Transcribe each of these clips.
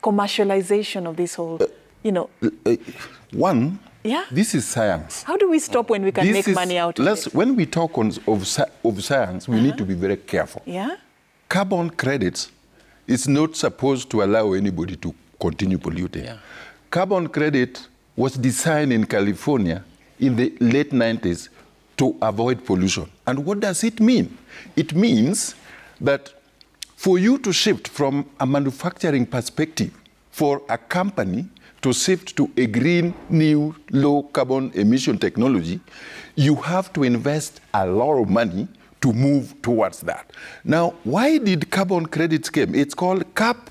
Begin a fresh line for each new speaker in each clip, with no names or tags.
commercialization of this whole,
One,
yeah?
This is science.
How do we stop when we can make money out of it?
When we talk of science, we need to be very careful.
Yeah?
Carbon credits is not supposed to allow anybody to continue polluting. Yeah. Carbon credit was designed in California in the late 90s to avoid pollution. And what does it mean? It means that for you to shift from a manufacturing perspective for a company to shift to a green, new, low carbon emission technology, you have to invest a lot of money to move towards that. Now, why did carbon credits come? It's called cap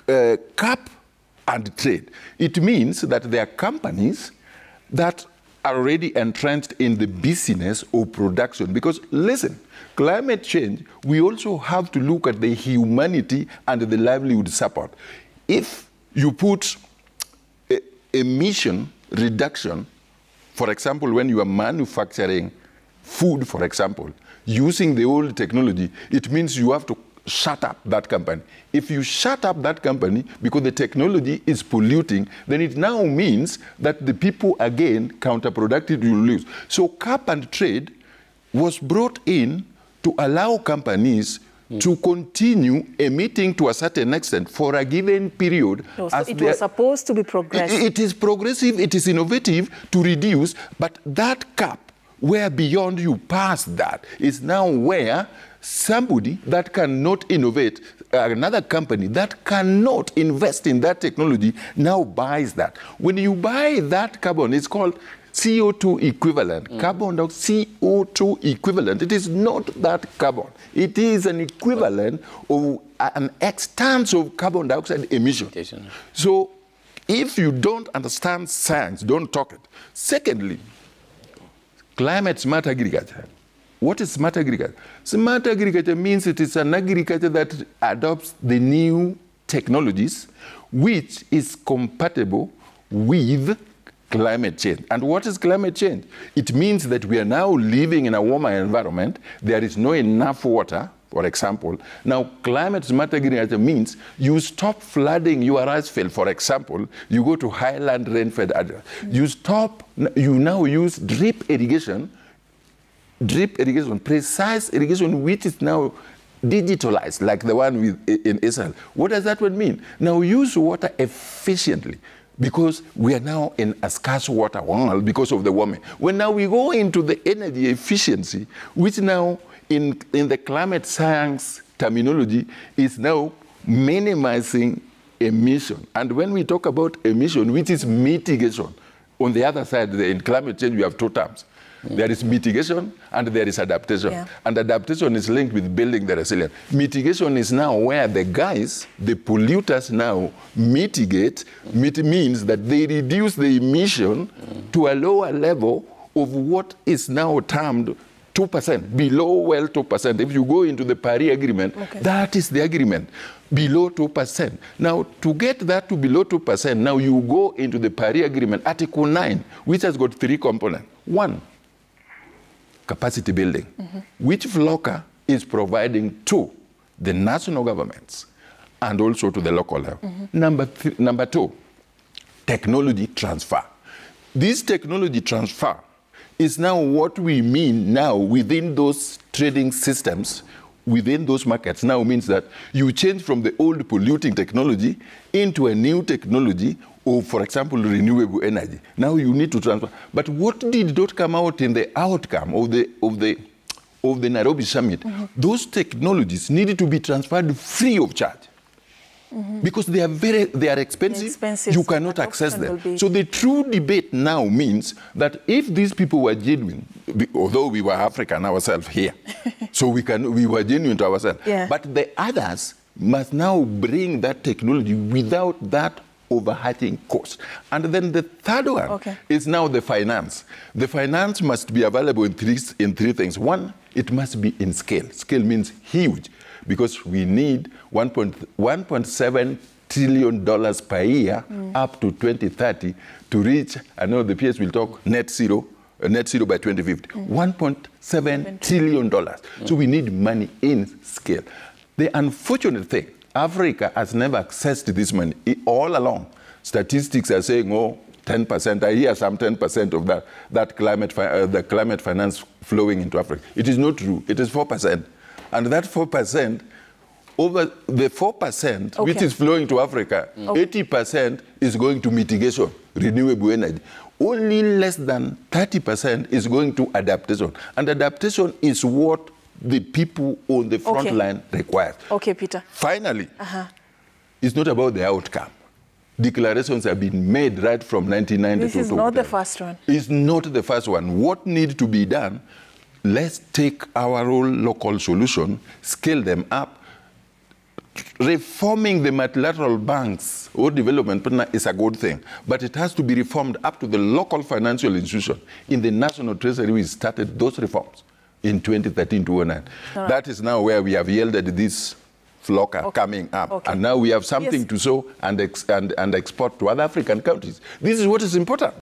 and trade. It means that there are companies that are already entrenched in the business of production. Because listen, climate change, we also have to look at the humanity and the livelihood support. If you put emission reduction, for example, when you are manufacturing food, for example, using the old technology, it means you have to shut up that company. If you shut up that company because the technology is polluting, then it now means that the people, again, counterproductive, will lose. So cap and trade was brought in to allow companies to continue emitting to a certain extent for a given period.
No, so it was supposed to be progressive.
It is progressive, it is innovative to reduce, but that cap, where beyond you pass that, is now where somebody that cannot innovate, another company that cannot invest in that technology, now buys that. When you buy that carbon, it's called CO2 equivalent, carbon dioxide CO2 equivalent. It is not that carbon. It is an equivalent of an X tons of carbon dioxide emission. So if you don't understand science, don't talk it. Secondly, climate smart agriculture. What is smart agriculture? Smart agriculture means it is an agriculture that adopts the new technologies which is compatible with climate change. And what is climate change? It means that we are now living in a warmer environment. There is not enough water, for example. Now, climate smart agriculture means you stop flooding your rice field, for example. You go to highland rain-fed areas. You now use drip irrigation, precise irrigation, which is now digitalized, like the one in Israel. What does that one mean? Now use water efficiently, because we are now in a scarce water world because of the warming. When now we go into the energy efficiency, which now in the climate science terminology is now minimizing emission. And when we talk about emission, which is mitigation, on the other side, in climate change, we have two terms. There is mitigation and there is adaptation. Yeah. And adaptation is linked with building the resilience. Mitigation is now where the polluters now mitigate. It means that they reduce the emission to a lower level of what is now termed 2%, below 2%. If you go into the Paris Agreement, that is the agreement, below 2%. Now, to get that to below 2%, now you go into the Paris Agreement, Article 9, which has got 3 components. One, capacity building, which FLOCA is providing to the national governments and also to the local level. Number 2, technology transfer. This technology transfer is now what we mean now within those trading systems, within those markets. Now means that you change from the old polluting technology into a new technology, or for example, renewable energy. Now you need to transfer. But what did not come out in the outcome of the Nairobi summit? Those technologies needed to be transferred free of charge. Because they are expensive. You cannot access them. So the true debate now means that if these people were genuine, although we were African ourselves here, so we were genuine to ourselves, but the others must now bring that technology without that overhanging cost. And then the third one is now the finance. The finance must be available in three things. One, it must be in scale. Scale means huge, because we need $1.7 trillion per year up to 2030 to reach, I know the PS will talk net zero by 2050, $1.7 trillion. So we need money in scale. The unfortunate thing Africa has never accessed this money. All along, statistics are saying, oh, 10%. I hear some 10% of that the climate finance flowing into Africa. It is not true. It is 4%. And that 4%, over the 4% which is flowing to Africa, 80% is going to mitigation, renewable energy. Only less than 30% is going to adaptation. And adaptation is what the people on the front line require.
Okay, Peter.
Finally, it's not about the outcome. Declarations have been made right from 1992.
This is not the first one.
It's not the first one. What needs to be done? Let's take our own local solution, scale them up. Reforming the multilateral banks or development partner is a good thing, but it has to be reformed up to the local financial institution. In the National Treasury, we started those reforms in 2013-2009. That is now where we have yielded this flocker coming up. And now we have something to sow and export to other African countries. This is what is important.